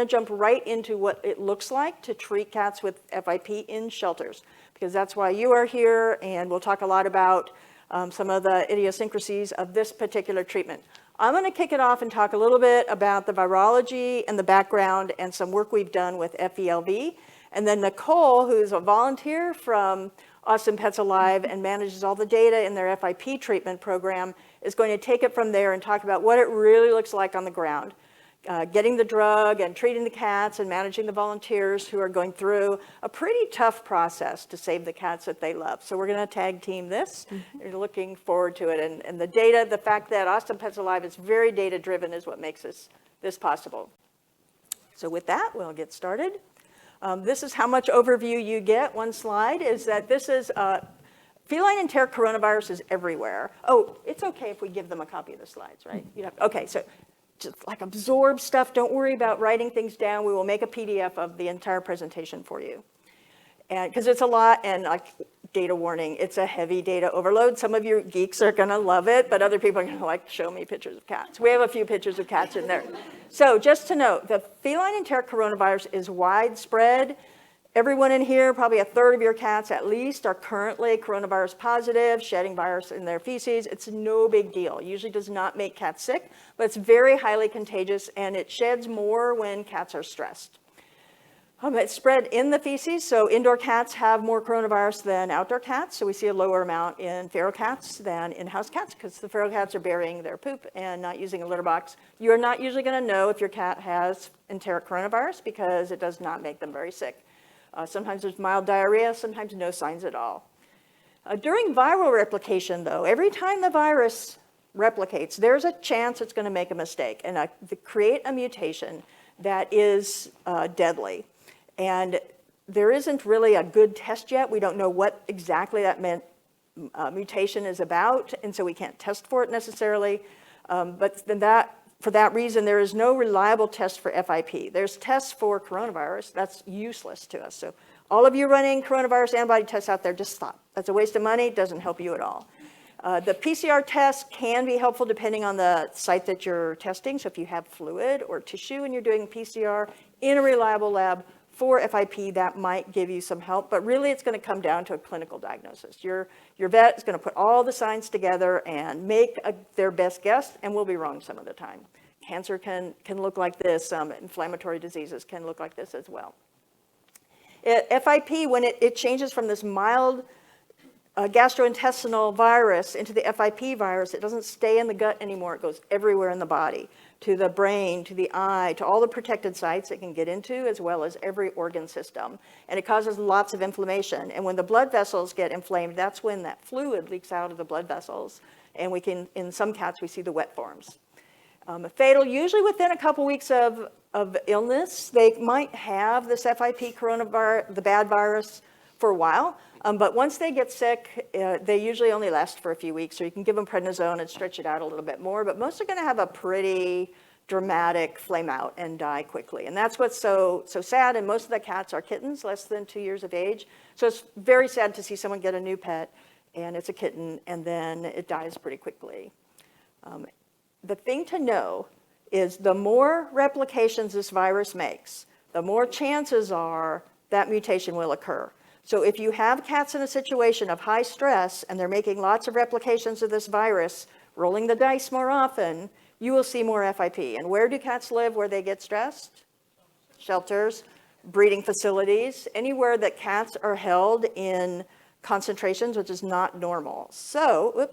to jump right into what it looks like to treat cats with FIP in shelters, because that's why you are here, and we'll talk a lot about some of the idiosyncrasies of this particular treatment. I'm going to kick it off and talk a little bit about the virology and the background and some work we've done with FeLV. And then Nicole, who's a volunteer from Austin Pets Alive and manages all the data in their FIP treatment program, is going to take it from there and talk about what it really looks like on the ground. Getting the drug and treating the cats and managing the volunteers who are going through a pretty tough process to save the cats that they love. So we're going to tag team this. We're looking forward to it. And the data, the fact that Austin Pets Alive is very data driven is what makes this possible. So with that, we'll get started. This is how much overview you get. One slide is that this is feline enteric coronavirus is everywhere. Oh, it's okay if we give them a copy of the slides, right? Okay, so just like absorb stuff. Don't worry about writing things down. We will make a PDF of the entire presentation for you. And because it's a lot, and like data warning, it's a heavy data overload. Some of you geeks are gonna love it, but other people are gonna like show me pictures of cats. We have a few pictures of cats in there. So just to note, the feline enteric coronavirus is widespread. Everyone in here, probably a third of your cats at least, are currently coronavirus positive, shedding virus in their feces. It's no big deal. It usually does not make cats sick, but it's very highly contagious, and it sheds more when cats are stressed. It's spread in the feces, so indoor cats have more coronavirus than outdoor cats, so we see a lower amount in feral cats than in house cats, because the feral cats are burying their poop and not using a litter box. You're not usually going to know if your cat has enteric coronavirus because it does not make them very sick. Sometimes there's mild diarrhea, sometimes no signs at all. During viral replication, though, every time the virus replicates, there's a chance it's going to make a mistake and create a mutation that is deadly. And there isn't really a good test yet. We don't know what exactly that mutation is about, and so we can't test for it necessarily. But then for that reason, there is no reliable test for FIP. There's tests for coronavirus. That's useless to us. So all of you running coronavirus antibody tests out there, just stop. That's a waste of money. Doesn't help you at all. The PCR test can be helpful depending on the site that you're testing. So if you have fluid or tissue and you're doing PCR in a reliable lab for FIP, that might give you some help. But really, it's going to come down to a clinical diagnosis. Your vet is going to put all the signs together and make their best guess, and we'll be wrong some of the time. Cancer can look like this. Inflammatory diseases can look like this as well. FIP, when it changes from this mild gastrointestinal virus into the FIP virus, it doesn't stay in the gut anymore. It goes everywhere in the body, to the brain, to the eye, to all the protected sites it can get into, as well as every organ system. And it causes lots of inflammation. And when the blood vessels get inflamed, that's when that fluid leaks out of the blood vessels. And we can, in some cats, we see the wet forms. Fatal, usually within a couple weeks of illness. They might have this FIP coronavirus, the bad virus, for a while. But once they get sick, they usually only last for a few weeks, so you can give them prednisone and stretch it out a little bit more. But most are going to have a pretty dramatic flame out and die quickly. And that's what's so sad. And most of the cats are kittens, less than 2 years of age. So it's very sad to see someone get a new pet, and it's a kitten, and then it dies pretty quickly. The thing to know is the more replications this virus makes, the more chances are that mutation will occur. So if you have cats in a situation of high stress and they're making lots of replications of this virus, rolling the dice more often, you will see more FIP. And where do cats live where they get stressed? Shelters, breeding facilities, anywhere that cats are held in concentrations, which is not normal. So,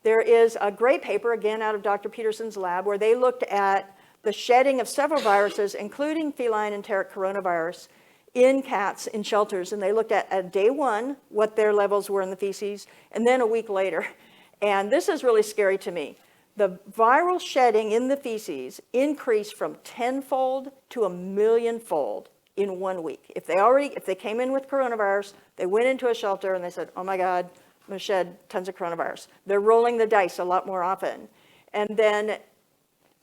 there is a great paper, again, out of Dr. Peterson's lab, where they looked at the shedding of several viruses, including feline enteric coronavirus, in cats in shelters. And they looked at day one, what their levels were in the feces, and then a week later. And this is really scary to me. The viral shedding in the feces increased from 10-fold to 1,000,000-fold in 1 week. If they came in with coronavirus, they went into a shelter and they said, oh my God, I'm going to shed tons of coronavirus. They're rolling the dice a lot more often. And then,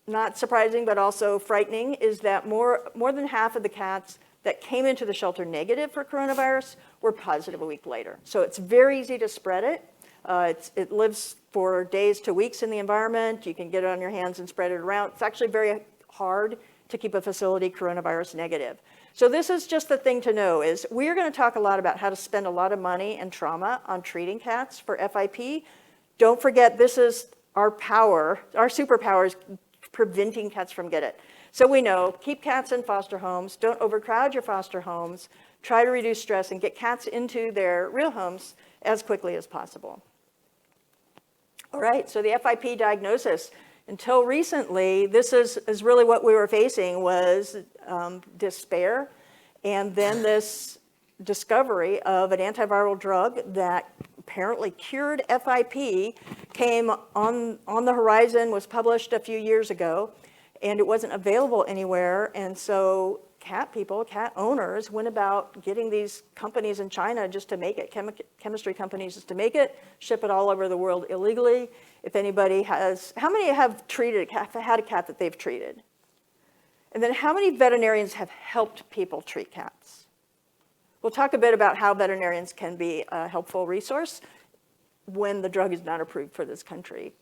not surprising, but also frightening, is that more than half of the cats that came into the shelter negative for coronavirus were positive a week later. So it's very easy to spread it. It lives for days to weeks in the environment. You can get it on your hands and spread it around. It's actually very hard to keep a facility coronavirus negative. So this is just the thing to know is we're going to talk a lot about how to spend a lot of money and trauma on treating cats for FIP. Don't forget, this is our power, our superpower is preventing cats from getting it. So we know, keep cats in foster homes, don't overcrowd your foster homes, try to reduce stress and get cats into their real homes as quickly as possible. All right, so the FIP diagnosis. Until recently, this is really what we were facing was despair, and then this discovery of an antiviral drug that apparently cured FIP came on the horizon, was published a few years ago, and it wasn't available anywhere, and so cat people, cat owners, went about getting these companies in China just to make it, chemistry companies just to make it, ship it all over the world illegally. If anybody has, how many have had a cat that they've treated? And then how many veterinarians have helped people treat cats? We'll talk a bit about how veterinarians can be a helpful resource when the drug is not approved for this country.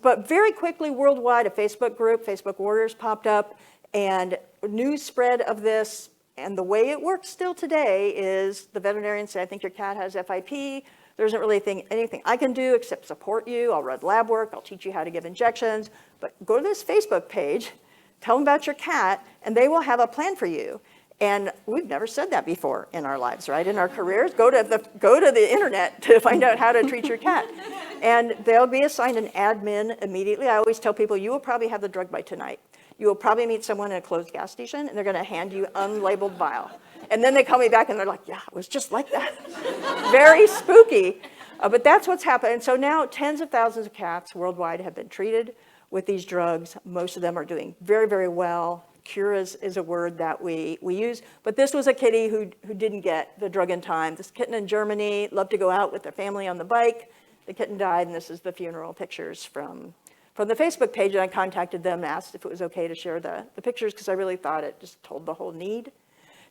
But very quickly, worldwide, a Facebook group, Facebook Warriors, popped up, and news spread of this. And the way it works still today is the veterinarians say, I think your cat has FIP. There isn't really anything I can do except support you. I'll run lab work. I'll teach you how to give injections. But go to this Facebook page, tell them about your cat, and they will have a plan for you. And we've never said that before in our lives, right? In our careers, go to the internet to find out how to treat your cat. And they'll be assigned an admin immediately. I always tell people, you will probably have the drug by tonight. You will probably meet someone in a closed gas station, and they're going to hand you unlabeled vial. And then they call me back, and they're like, yeah, it was just like that. Very spooky. But that's what's happened. And so now tens of thousands of cats worldwide have been treated with these drugs. Most of them are doing very, very well. Cure is a word that we use. But this was a kitty who didn't get the drug in time. This kitten in Germany loved to go out with their family on the bike. The kitten died, and this is the funeral pictures from the Facebook page. And I contacted them and asked if it was okay to share the pictures because I really thought it just told the whole need.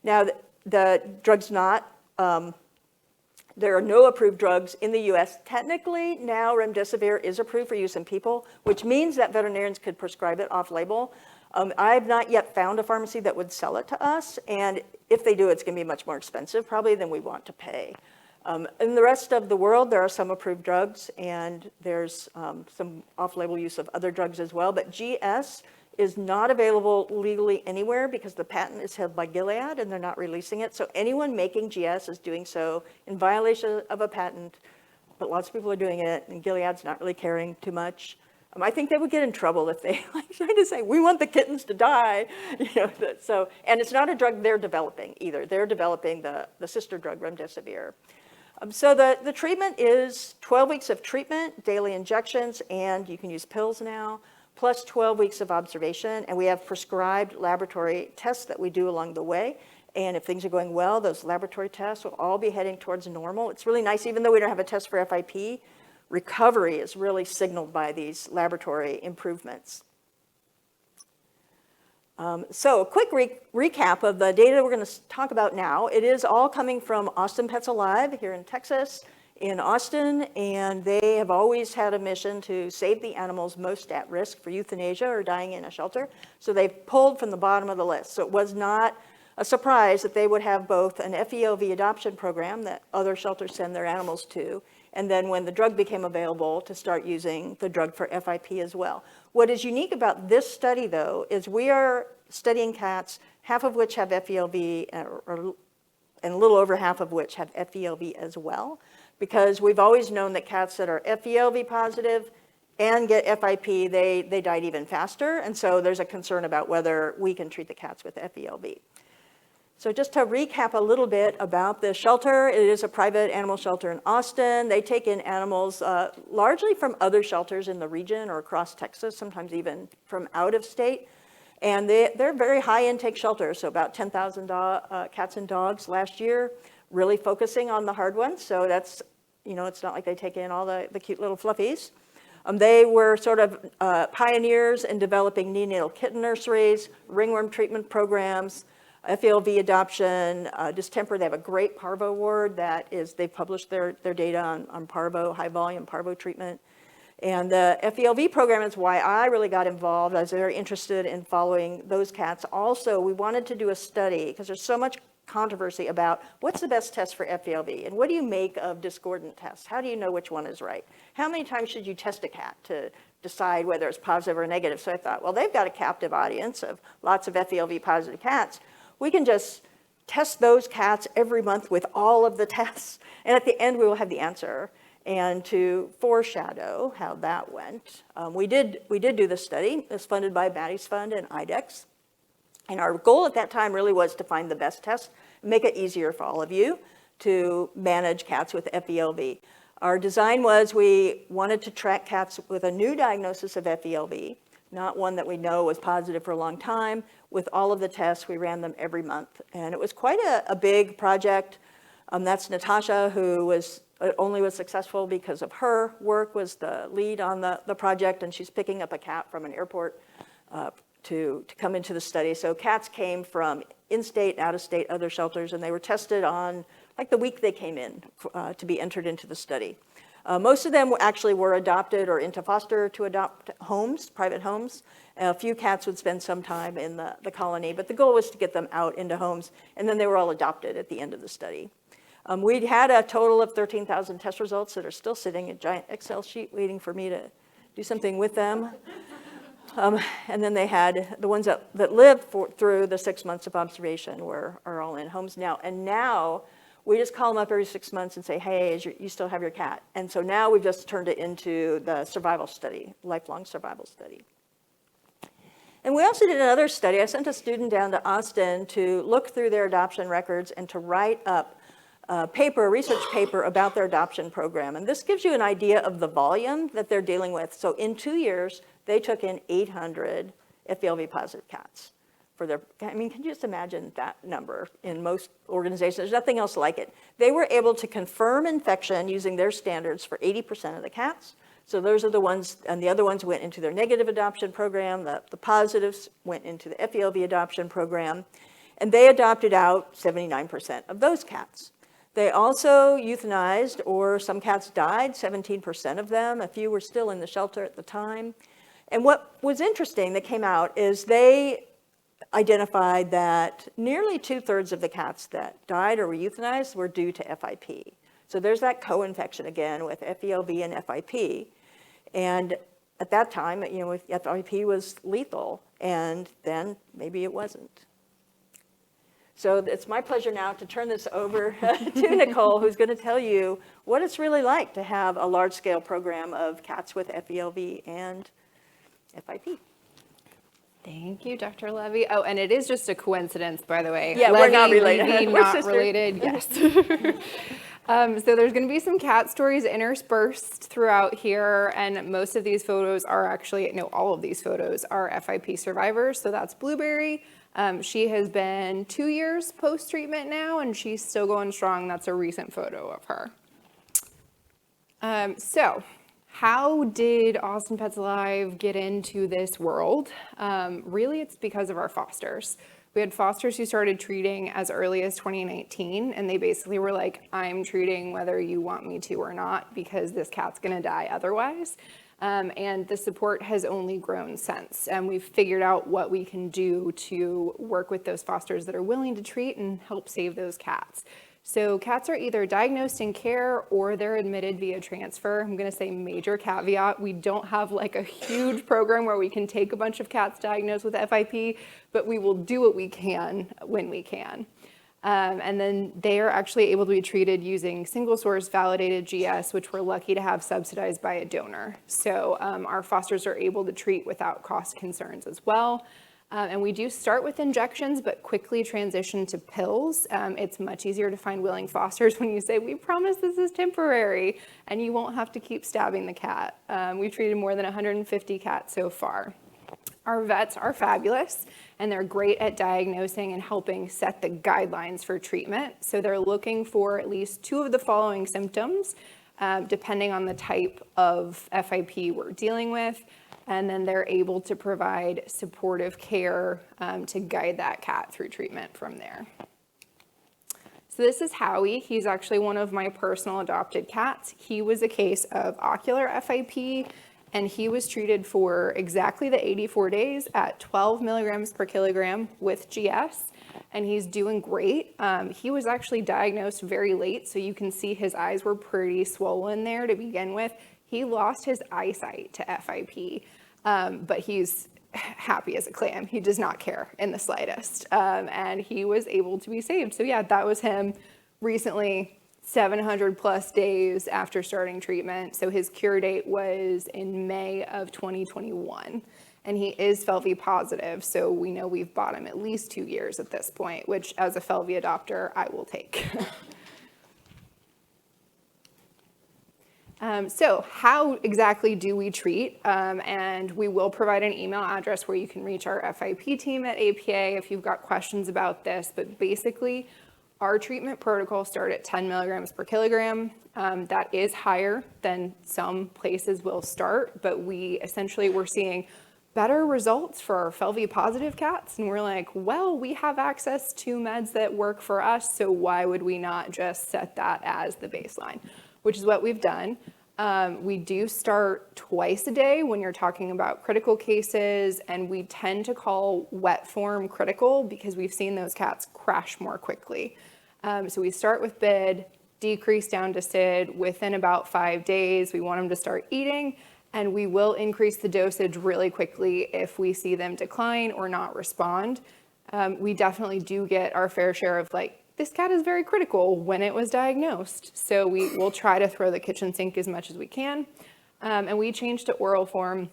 Now, the drug's not, there are no approved drugs in the US. Technically, now remdesivir is approved for use in people, which means that veterinarians could prescribe it off-label. I've not yet found a pharmacy that would sell it to us, and if they do, it's going to be much more expensive probably than we want to pay. In the rest of the world, there are some approved drugs, and there's some off-label use of other drugs as well, but GS is not available legally anywhere because the patent is held by Gilead, and they're not releasing it. So anyone making GS is doing so in violation of a patent, but lots of people are doing it, and Gilead's not really caring too much. I think they would get in trouble if they tried to say, we want the kittens to die. So, and it's not a drug they're developing either. They're developing the sister drug, remdesivir. So the treatment is 12 weeks of treatment, daily injections, and you can use pills now, plus 12 weeks of observation. And we have prescribed laboratory tests that we do along the way. And if things are going well, those laboratory tests will all be heading towards normal. It's really nice, even though we don't have a test for FIP, recovery is really signaled by these laboratory improvements. So a quick recap of the data we're going to talk about now. It is all coming from Austin Pets Alive here in Texas, in Austin, and they have always had a mission to save the animals most at risk for euthanasia or dying in a shelter. So they've pulled from the bottom of the list. So it was not a surprise that they would have both an FeLV adoption program that other shelters send their animals to, and then when the drug became available, to start using the drug for FIP as well. What is unique about this study, though, is we are studying cats, half of which have FeLV, and a little over half of which have FeLV as well, because we've always known that cats that are FeLV positive and get FIP, they died even faster, and so there's a concern about whether we can treat the cats with FeLV. So just to recap a little bit about the shelter, it is a private animal shelter in Austin. They take in animals largely from other shelters in the region or across Texas, sometimes even from out of state. And they're very high intake shelters, so about 10,000 cats and dogs last year, really focusing on the hard ones. So that's, it's not like they take in all the cute little fluffies. They were sort of pioneers in developing neonatal kitten nurseries, ringworm treatment programs, FeLV adoption, distemper. They have a great parvo ward that is, they've published their data on parvo, high volume parvo treatment. And the FeLV program is why I really got involved. I was very interested in following those cats. Also, we wanted to do a study because there's so much controversy about what's the best test for FeLV and what do you make of discordant tests? How do you know which one is right? How many times should you test a cat to decide whether it's positive or negative? So I thought, well, they've got a captive audience of lots of FeLV positive cats. We can just test those cats every month with all of the tests, and at the end we will have the answer. And to foreshadow how that went, we did do this study. It was funded by Maddie's Fund and IDEX. And our goal at that time really was to find the best test, make it easier for all of you to manage cats with FeLV. Our design was we wanted to track cats with a new diagnosis of FeLV, not one that we know was positive for a long time. With all of the tests, we ran them every month. And it was quite a big project. That's Natasha, who was successful because of her work, was the lead on the project, and she's picking up a cat from an airport to come into the study. So cats came from in-state, out-of-state, other shelters, and they were tested on like the week they came in to be entered into the study. Most of them actually were adopted or into foster to adopt homes, private homes. A few cats would spend some time in the colony, but the goal was to get them out into homes, and then they were all adopted at the end of the study. We'd had a total of 13,000 test results that are still sitting in a giant Excel sheet waiting for me to do something with them. And then they had the ones that lived through the 6 months of observation are all in homes now. And now we just call them up every 6 months and say, hey, you still have your cat? And so now we've just turned it into the survival study, lifelong survival study. And we also did another study. I sent a student down to Austin to look through their adoption records and to write up a research paper about their adoption program. And this gives you an idea of the volume that they're dealing with. So in 2 years, they took in 800 FeLV positive cats. Can you just imagine that number in most organizations? There's nothing else like it. They were able to confirm infection using their standards for 80% of the cats. So those are the ones, and the other ones went into their negative adoption program. The positives went into the FeLV adoption program. And they adopted out 79% of those cats. They also euthanized, or some cats died, 17% of them. A few were still in the shelter at the time. And what was interesting that came out is they identified that nearly 2/3 of the cats that died or were euthanized were due to FIP. So there's that co-infection again with FeLV and FIP. And at that time, FIP was lethal, and then maybe it wasn't. So it's my pleasure now to turn this over to Nicole, who's going to tell you what it's really like to have a large-scale program of cats with FeLV and FIP. Thank you, Dr. Levy. Oh, and it is just a coincidence, by the way. Yeah, Levy, we're not related. Levy, We're not sisters. related, yes. So there's going to be some cat stories interspersed throughout here, and most of these photos are actually, no, all of these photos are FIP survivors. So that's Blueberry. She has been 2 years post-treatment now, and she's still going strong. That's a recent photo of her. So how did Austin Pets Alive get into this world? Really, it's because of our fosters. We had fosters who started treating as early as 2019, and they basically were like, I'm treating whether you want me to or not, because this cat's gonna die otherwise. And the support has only grown since. And we've figured out what we can do to work with those fosters that are willing to treat and help save those cats. So cats are either diagnosed in care or they're admitted via transfer. I'm gonna say major caveat. We don't have like a huge program where we can take a bunch of cats diagnosed with FIP, but we will do what we can when we can. And then they are actually able to be treated using single source validated GS, which we're lucky to have subsidized by a donor. So our fosters are able to treat without cost concerns as well. And we do start with injections, but quickly transition to pills. It's much easier to find willing fosters when you say, we promise this is temporary, and you won't have to keep stabbing the cat. We've treated more than 150 cats so far. Our vets are fabulous, and they're great at diagnosing and helping set the guidelines for treatment. So they're looking for at least 2 of the following symptoms, depending on the type of FIP we're dealing with. And then they're able to provide supportive care to guide that cat through treatment from there. So this is Howie. He's actually one of my personal adopted cats. He was a case of ocular FIP, and he was treated for exactly the 84 days at 12 milligrams per kilogram with GS, and he's doing great. He was actually diagnosed very late, so you can see his eyes were pretty swollen there to begin with. He lost his eyesight to FIP, but he's happy as a clam. He does not care in the slightest, and he was able to be saved. So yeah, that was him recently, 700 plus days after starting treatment. So his cure date was in May of 2021, and he is FeLV positive. So we know we've bought him at least 2 years at this point, which as a FeLV adopter, I will take. So how exactly do we treat? And we will provide an email address where you can reach our FIP team at APA if you've got questions about this. But basically, our treatment protocol start at 10 milligrams per kilogram. That is higher than some places will start, but we're seeing better results for our FeLV positive cats. And we're like, well, we have access to meds that work for us, so why would we not just set that as the baseline? Which is what we've done. We do start twice a day when you're talking about critical cases, and we tend to call wet form critical because we've seen those cats crash more quickly. So we start with BID, decrease down to SID within about 5 days. We want them to start eating, and we will increase the dosage really quickly if we see them decline or not respond. We definitely do get our fair share of like, this cat is very critical when it was diagnosed. So we will try to throw the kitchen sink as much as we can. And we change to oral form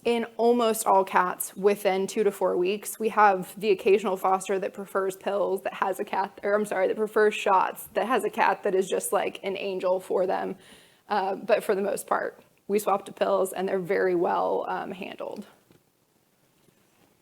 in almost all cats within 2 to 4 weeks. We have the occasional foster that prefers pills that has a cat, that prefers shots that has a cat that is just like an angel for them. But for the most part, we swap to pills and they're very well handled.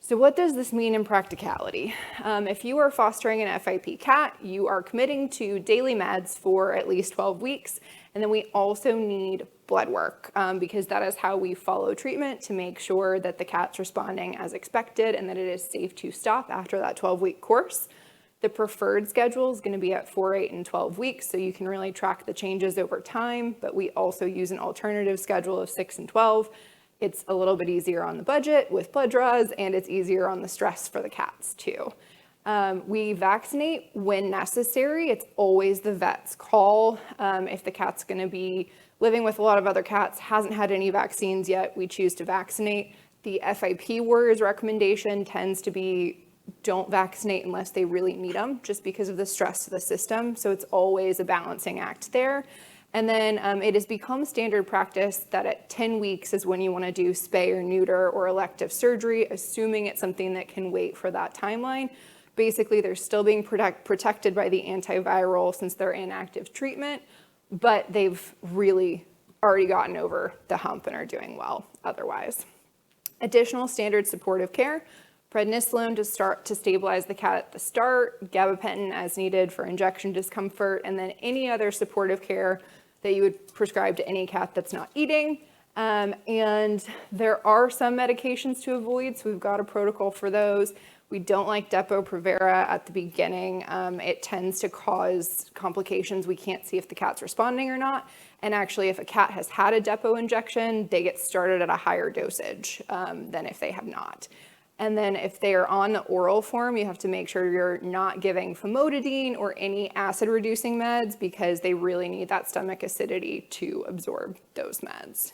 So what does this mean in practicality? If you are fostering an FIP cat, you are committing to daily meds for at least 12 weeks. And then we also need blood work because that is how we follow treatment to make sure that the cat's responding as expected and that it is safe to stop after that 12-week course. The preferred schedule is going to be at 4, 8, and 12 weeks, so you can really track the changes over time, but we also use an alternative schedule of 6 and 12. It's a little bit easier on the budget with blood draws, and it's easier on the stress for the cats too. We vaccinate when necessary. It's always the vet's call. If the cat's going to be living with a lot of other cats, hasn't had any vaccines yet, we choose to vaccinate. The FIP warriors recommendation tends to be don't vaccinate unless they really need them, just because of the stress to the system. So it's always a balancing act there. And then it has become standard practice that at 10 weeks is when you want to do spay or neuter or elective surgery, assuming it's something that can wait for that timeline. Basically, they're still being protected by the antiviral since they're in active treatment, but they've really already gotten over the hump and are doing well otherwise. Additional standard supportive care, prednisolone to stabilize the cat at the start, gabapentin as needed for injection discomfort, and then any other supportive care that you would prescribe to any cat that's not eating. And there are some medications to avoid, so we've got a protocol for those. We don't like Depo-Provera at the beginning. It tends to cause complications. We can't see if the cat's responding or not. And actually, if a cat has had a Depo injection, they get started at a higher dosage than if they have not. And then if they are on the oral form, you have to make sure you're not giving famotidine or any acid-reducing meds because they really need that stomach acidity to absorb those meds.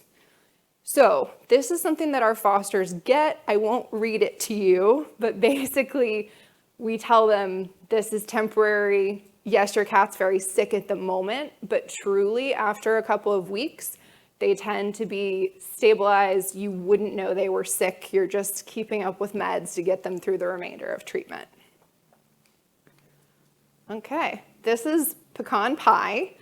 So this is something that our fosters get. I won't read it to you, but basically we tell them this is temporary. Yes, your cat's very sick at the moment, but truly after a couple of weeks, they tend to be stabilized. You wouldn't know they were sick. You're just keeping up with meds to get them through the remainder of treatment. Okay, this is Pecan Pie.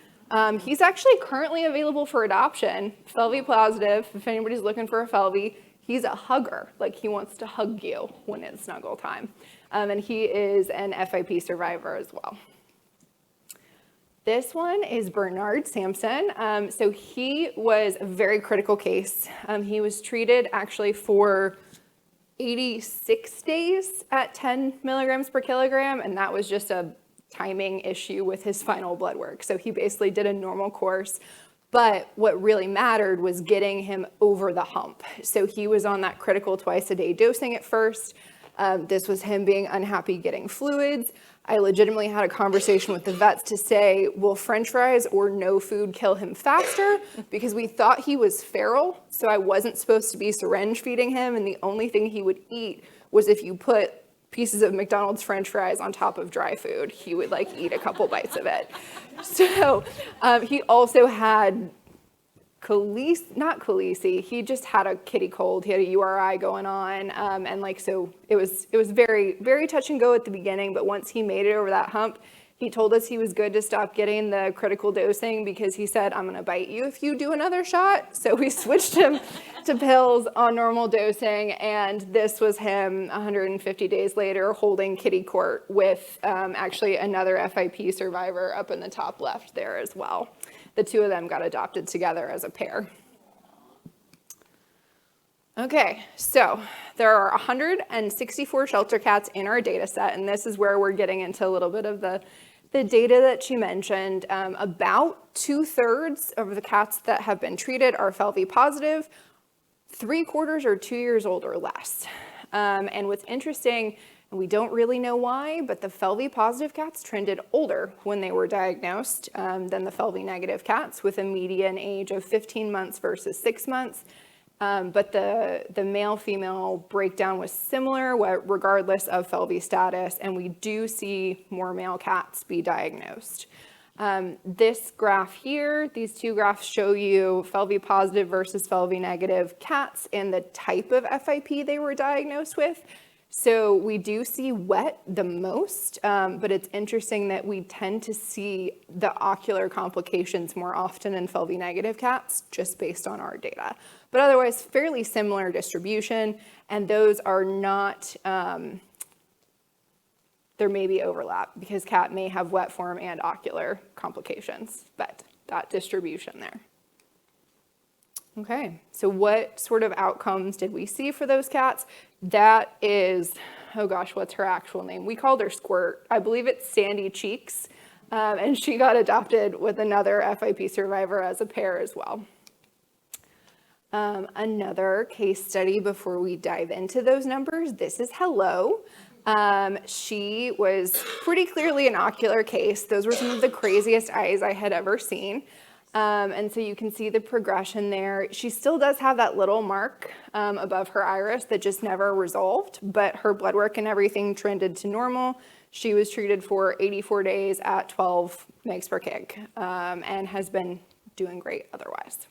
He's actually currently available for adoption, FeLV positive, if anybody's looking for a FeLV. He's a hugger, like he wants to hug you when it's snuggle time. And he is an FIP survivor as well. This one is Bernard Sampson. So he was a very critical case. He was treated actually for 86 days at 10 milligrams per kilogram, and that was just a timing issue with his final blood work. So he basically did a normal course. But what really mattered was getting him over the hump. So he was on that critical twice-a-day dosing at first. This was him being unhappy getting fluids. I legitimately had a conversation with the vets to say, will French fries or no food kill him faster? Because we thought he was feral, so I wasn't supposed to be syringe feeding him, and the only thing he would eat was if you put pieces of McDonald's French fries on top of dry food. He would like eat a couple bites of it. So he also had not Khaleesi, he just had a kitty cold. He had a URI going on. And like, so it was very, very touch and go at the beginning, but once he made it over that hump, he told us he was good to stop getting the critical dosing because he said, I'm gonna bite you if you do another shot. So we switched him to pills on normal dosing, and this was him 150 days later holding kitty court with actually another FIP survivor up in the top left there as well. The two of them got adopted together as a pair. Okay, so there are 164 shelter cats in our data set, and this is where we're getting into a little bit of the data that she mentioned. About 2/3 of the cats that have been treated are FeLV positive, 3/4 are 2 years old or less. And what's interesting, and we don't really know why, but the FeLV positive cats trended older when they were diagnosed than the FeLV negative cats, with a median age of 15 months versus 6 months. But the male-female breakdown was similar regardless of FeLV status, and we do see more male cats be diagnosed. This graph here, these two graphs show you FeLV positive versus FeLV negative cats and the type of FIP they were diagnosed with. So we do see wet the most, but it's interesting that we tend to see the ocular complications more often in FeLV negative cats, just based on our data. But otherwise, fairly similar distribution, and those are not, there may be overlap because cat may have wet form and ocular complications, but that distribution there. Okay, so what sort of outcomes did we see for those cats? That is, oh gosh, what's her actual name? We called her Squirt. I believe it's Sandy Cheeks, and she got adopted with another FIP survivor as a pair as well. Another case study before we dive into those numbers, this is Hello. She was pretty clearly an ocular case. Those were some of the craziest eyes I had ever seen. And so you can see the progression there. She still does have that little mark above her iris that just never resolved, but her blood work and everything trended to normal. She was treated for 84 days at 12 mg per kg and has been doing great otherwise.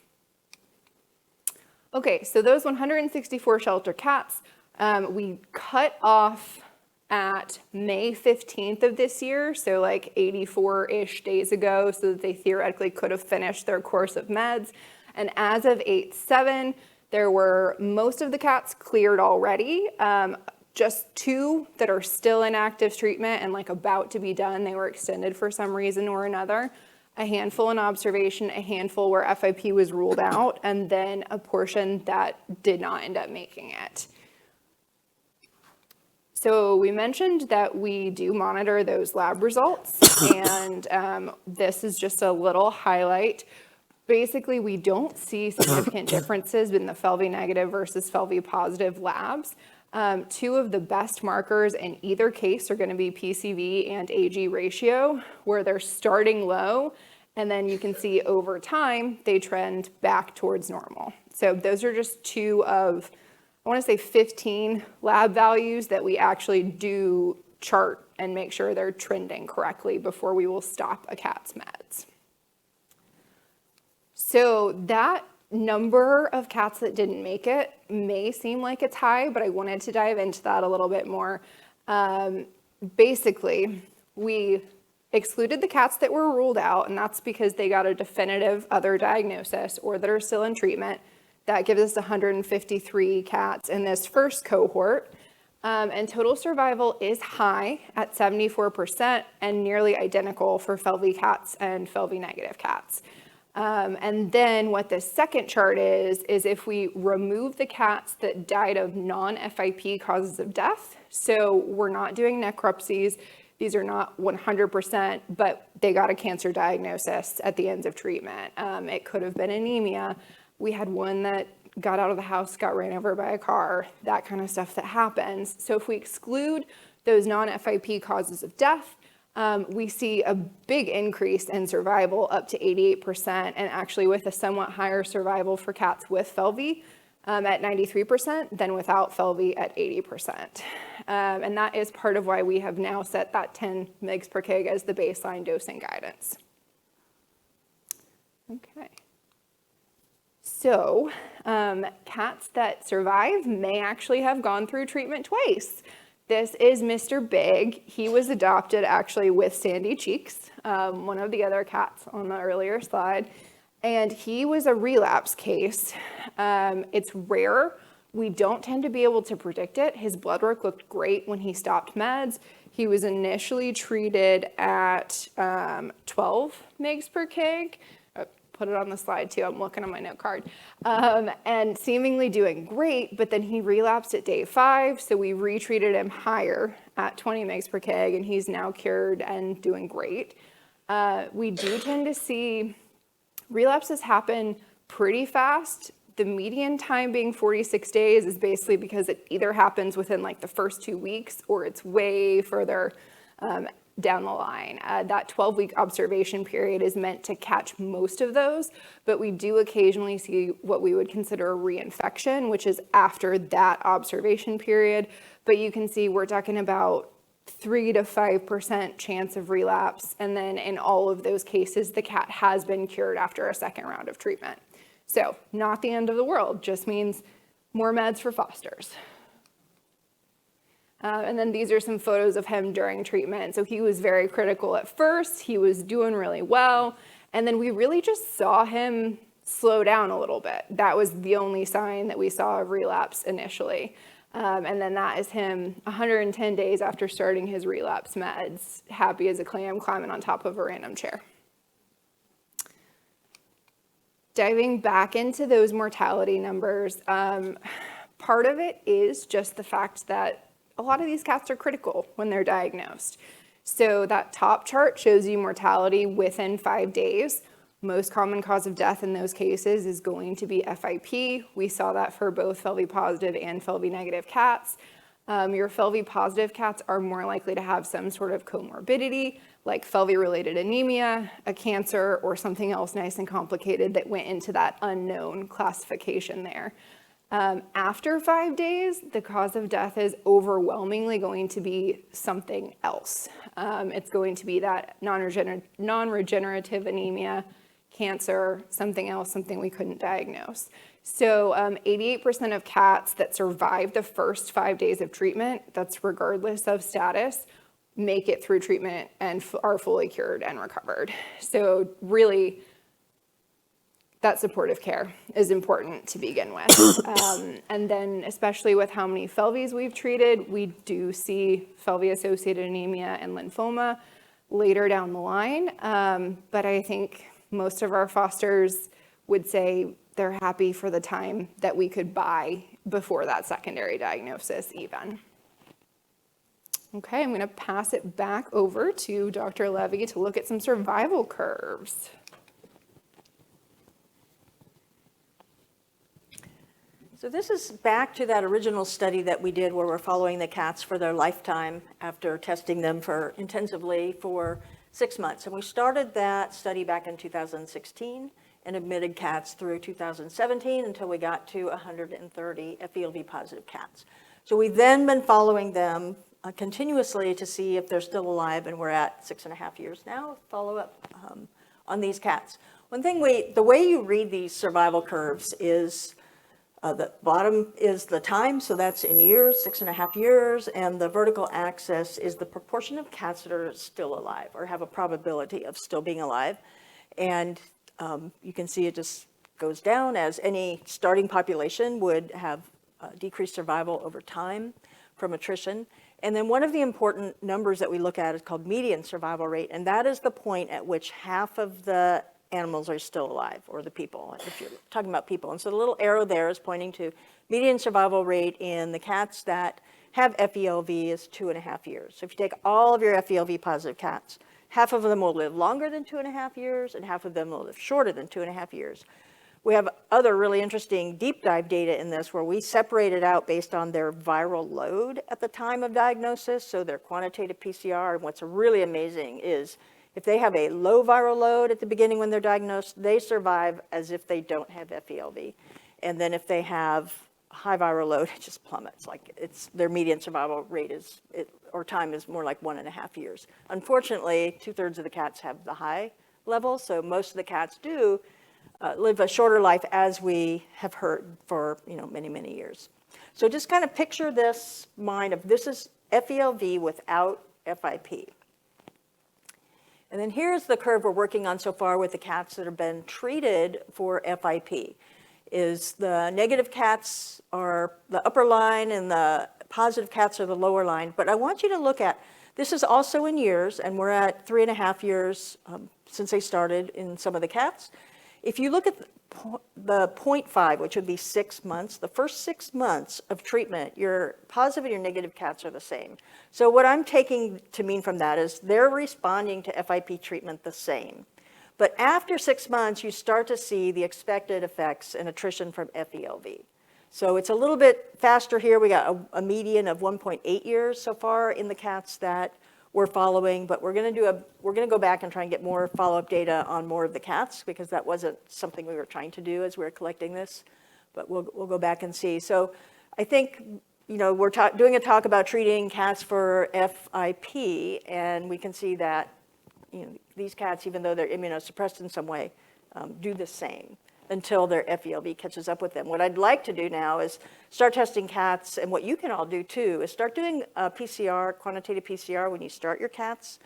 Okay, so those 164 shelter cats, we cut off at May 15th of this year, so like 84-ish days ago, so that they theoretically could have finished their course of meds. And as of 8/7, there were most of the cats cleared already, just 2 that are still in active treatment and like about to be done. They were extended for some reason or another. A handful in observation, a handful where FIP was ruled out, and then a portion that did not end up making it. So we mentioned that we do monitor those lab results, and this is just a little highlight. Basically, we don't see significant differences in the FeLV negative versus FeLV positive labs. 2 of the best markers in either case are going to be PCV and AG ratio, where they're starting low, and then you can see over time they trend back towards normal. So those are just 2 of, I want to say 15 lab values that we actually do chart and make sure they're trending correctly before we will stop a cat's meds. So that number of cats that didn't make it may seem like it's high, but I wanted to dive into that a little bit more. Basically, we excluded the cats that were ruled out, and that's because they got a definitive other diagnosis or that are still in treatment. That gives us 153 cats in this first cohort. And total survival is high at 74% and nearly identical for FeLV cats and FeLV negative cats. And then what the second chart is if we remove the cats that died of non-FIP causes of death, so we're not doing necropsies, These are not 100%, but they got a cancer diagnosis at the end of treatment. It could have been anemia. We had one that got out of the house, got ran over by a car, that kind of stuff that happens. So if we exclude those non-FIP causes of death, we see a big increase in survival up to 88%, and actually with a somewhat higher survival for cats with FeLV at 93% than without FeLV at 80%. And that is part of why we have now set that 10 mg per kg as the baseline dosing guidance. Okay. So cats that survive may actually have gone through treatment twice. This is Mr. Big. He was adopted actually with Sandy Cheeks, one of the other cats on the earlier slide. And he was a relapse case. It's rare. We don't tend to be able to predict it. His blood work looked great when he stopped meds. He was initially treated at 12 mg per kg. Put it on the slide too, I'm looking on my note card, and seemingly doing great, but then he relapsed at day 5, so we retreated him higher at 20 mg per kg, and he's now cured and doing great. We do tend to see relapses happen pretty fast. The median time being 46 days is basically because it either happens within like the first 2 weeks or it's way further down the line. That 12-week observation period is meant to catch most of those, but we do occasionally see what we would consider a reinfection, which is after that observation period. But you can see we're talking about 3 to 5% chance of relapse, and then in all of those cases, the cat has been cured after a second round of treatment. So not the end of the world, just means more meds for fosters. And then these are some photos of him during treatment. So he was very critical at first, he was doing really well, and then we really just saw him slow down a little bit. That was the only sign that we saw of relapse initially. And then that is him 110 days after starting his relapse meds, happy as a clam, climbing on top of a random chair. Diving back into those mortality numbers, part of it is just the fact that a lot of these cats are critical when they're diagnosed. So that top chart shows you mortality within 5 days. Most common cause of death in those cases is going to be FIP. We saw that for both FeLV positive and FeLV negative cats. Your FeLV positive cats are more likely to have some sort of comorbidity, like FeLV related anemia, a cancer, or something else nice and complicated that went into that unknown classification there. After 5 days, the cause of death is overwhelmingly going to be something else. It's going to be that non-regenerative anemia, cancer, something else, something we couldn't diagnose. So 88% of cats that survive the first 5 days of treatment, that's regardless of status, make it through treatment and are fully cured and recovered. So really, that supportive care is important to begin with. And then especially with how many FeLVs we've treated, we do see FeLV-associated anemia and lymphoma later down the line. But I think most of our fosters would say they're happy for the time that we could buy before that secondary diagnosis even. Okay, I'm going to pass it back over to Dr. Levy to look at some survival curves. So this is back to that original study that we did where we're following the cats for their lifetime after testing them intensively for 6 months. And we started that study back in 2016 and admitted cats through 2017 until we got to 130 FeLV positive cats. So we've then been following them continuously to see if they're still alive, and we're at 6.5 years now of follow-up on these cats. One thing, the way you read these survival curves is the bottom is the time, so that's in years, 6.5 years, and the vertical axis is the proportion of cats that are still alive or have a probability of still being alive. And you can see it just goes down as any starting population would have decreased survival over time from attrition. And then one of the important numbers that we look at is called median survival rate, and that is the point at which half of the animals are still alive, or the people, if you're talking about people. And so the little arrow there is pointing to median survival rate in the cats that have FeLV is 2.5 years. So if you take all of your FeLV positive cats, half of them will live longer than 2.5 years, and half of them will live shorter than 2.5 years. We have other really interesting deep dive data in this where we separated out based on their viral load at the time of diagnosis, so their quantitative PCR. And what's really amazing is if they have a low viral load at the beginning when they're diagnosed, they survive as if they don't have FeLV. And then if they have high viral load, it just plummets. Like their median survival rate or time is more like 1.5 years. Unfortunately, 2/3 of the cats have the high level, so most of the cats do live a shorter life, as we have heard for many, many years. So just kind of picture this mind of this is FeLV without FIP. And then here's the curve we're working on so far with the cats that have been treated for FIP. Is the negative cats are the upper line and the positive cats are the lower line. But I want you to look at, this is also in years, and we're at 3.5 years since they started in some of the cats. If you look at the 0.5, which would be 6 months, the first 6 months of treatment, your positive and your negative cats are the same. So what I'm taking to mean from that is they're responding to FIP treatment the same. But after 6 months, you start to see the expected effects and attrition from FeLV. So it's a little bit faster here. We got a median of 1.8 years so far in the cats that we're following, but we're going to go back and try and get more follow-up data on more of the cats, because that wasn't something we were trying to do as we were collecting this. But we'll go back and see. So I think we're doing a talk about treating cats for FIP, and we can see that these cats, even though they're immunosuppressed in some way, do the same until their FeLV catches up with them. What I'd like to do now is start testing cats, and what you can all do too is start doing PCR, quantitative PCR, when you start your cats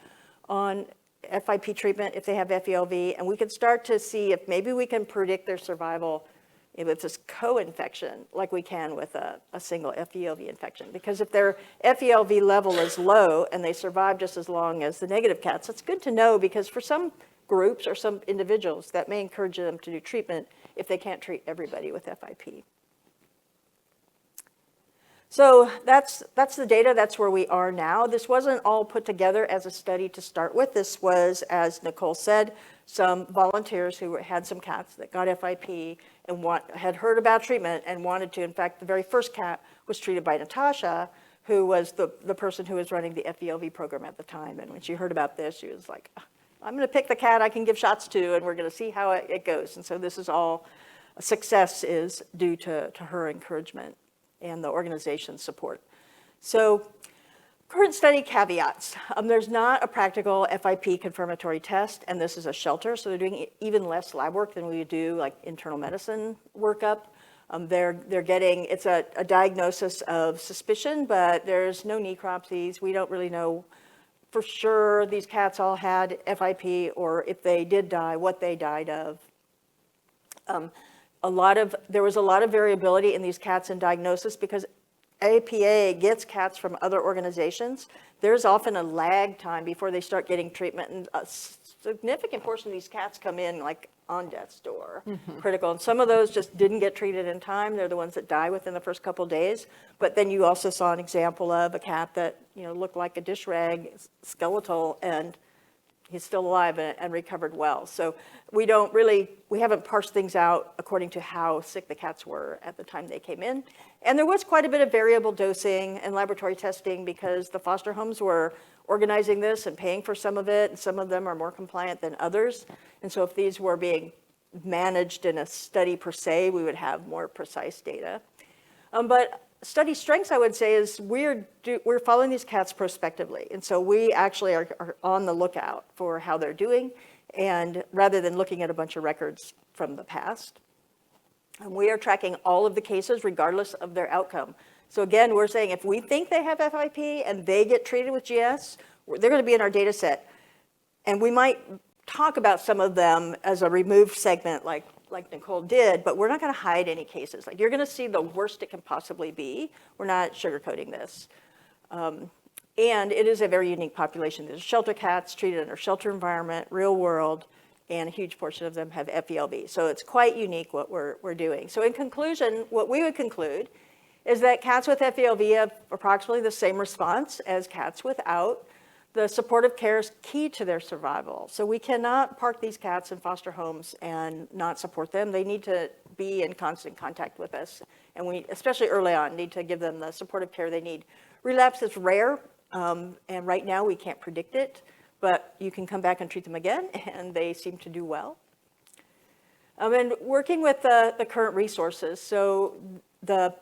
on FIP treatment if they have FeLV, and we can start to see if maybe we can predict their survival if it's this co-infection like we can with a single FeLV infection. Because if their FeLV level is low and they survive just as long as the negative cats, that's good to know, because for some groups or some individuals that may encourage them to do treatment if they can't treat everybody with FIP. So that's the data. That's where we are now. This wasn't all put together as a study to start with. This was, as Nicole said, some volunteers who had some cats that got FIP and had heard about treatment and wanted to. In fact, the very first cat was treated by Natasha, who was the person who was running the FeLV program at the time. And when she heard about this, she was like, I'm going to pick the cat I can give shots to, and we're going to see how it goes. And so this is all, success is due to her encouragement and the organization's support. So current study caveats. There's not a practical FIP confirmatory test, and this is a shelter, so they're doing even less lab work than we would do like internal medicine workup. They're getting, it's a diagnosis of suspicion, but there's no necropsies. We don't really know for sure these cats all had FIP, or if they did die, what they died of. There was a lot of variability in these cats in diagnosis because APA gets cats from other organizations. There's often a lag time before they start getting treatment, and a significant portion of these cats come in like on death's door, critical. And some of those just didn't get treated in time. They're the ones that die within the first couple days. But then you also saw an example of a cat that looked like a dish rag, skeletal, and he's still alive and recovered well. So we haven't parsed things out according to how sick the cats were at the time they came in. And there was quite a bit of variable dosing and laboratory testing because the foster homes were organizing this and paying for some of it, and some of them are more compliant than others. And so if these were being managed in a study per se, we would have more precise data. But study strengths, I would say, is we're following these cats prospectively. And so we actually are on the lookout for how they're doing, and rather than looking at a bunch of records from the past. And we are tracking all of the cases regardless of their outcome. So again, we're saying if we think they have FIP and they get treated with GS, they're going to be in our data set. And we might talk about some of them as a removed segment like Nicole did, but we're not going to hide any cases. Like, you're going to see the worst it can possibly be. We're not sugarcoating this. And it is a very unique population. There's shelter cats treated in a shelter environment, real world, and a huge portion of them have FeLV. So it's quite unique what we're doing. So in conclusion, what we would conclude is that cats with FeLV have approximately the same response as cats without. The supportive care is key to their survival. So we cannot park these cats in foster homes and not support them. They need to be in constant contact with us. And we, especially early on, need to give them the supportive care they need. Relapse is rare, and right now we can't predict it, but you can come back and treat them again, and they seem to do well. And working with the current resources, so the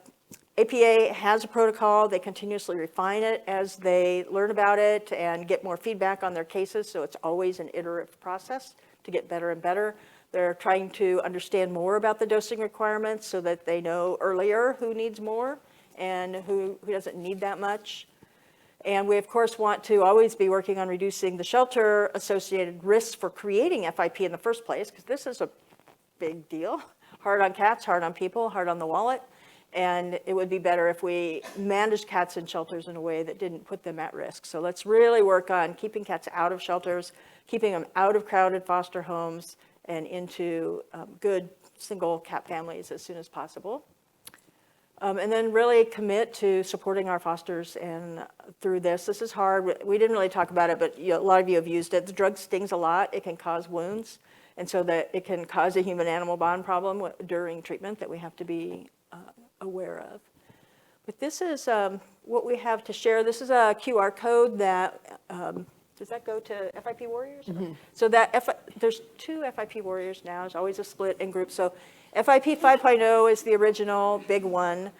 APA has a protocol. They continuously refine it as they learn about it and get more feedback on their cases, so it's always an iterative process to get better and better. They're trying to understand more about the dosing requirements so that they know earlier who needs more and who doesn't need that much. And we, of course, want to always be working on reducing the shelter-associated risks for creating FIP in the first place, because this is a big deal. Hard on cats, hard on people, hard on the wallet. And it would be better if we managed cats in shelters in a way that didn't put them at risk. So let's really work on keeping cats out of shelters, keeping them out of crowded foster homes, and into good single cat families as soon as possible. And then really commit to supporting our fosters and through this. This is hard. We didn't really talk about it, but a lot of you have used it. The drug stings a lot. It can cause wounds. And so that it can cause a human-animal bond problem during treatment that we have to be aware of. But this is what we have to share. This is a QR code that, does that go to FIP Warriors? Mm-hmm. So that there's 2 FIP Warriors now. There's always a split in groups. So FIP 5.0 is the original big one.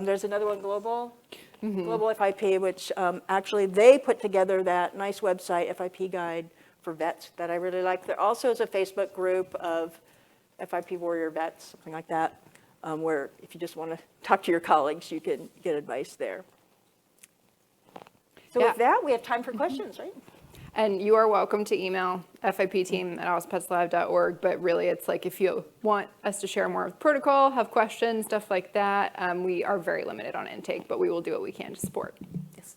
There's another one, Global. Mm-hmm. Global FIP, which actually they put together that nice website, FIP Guide for Vets, that I really like. There also is a Facebook group of FIP Warrior Vets, something like that, where if you just want to talk to your colleagues, you can get advice there. So with that, we have time for questions, right? And you are welcome to email FIPteam@awesomepetsialive.org, but really it's like if you want us to share more of the protocol, have questions, stuff like that, we are very limited on intake, but we will do what we can to support. Yes.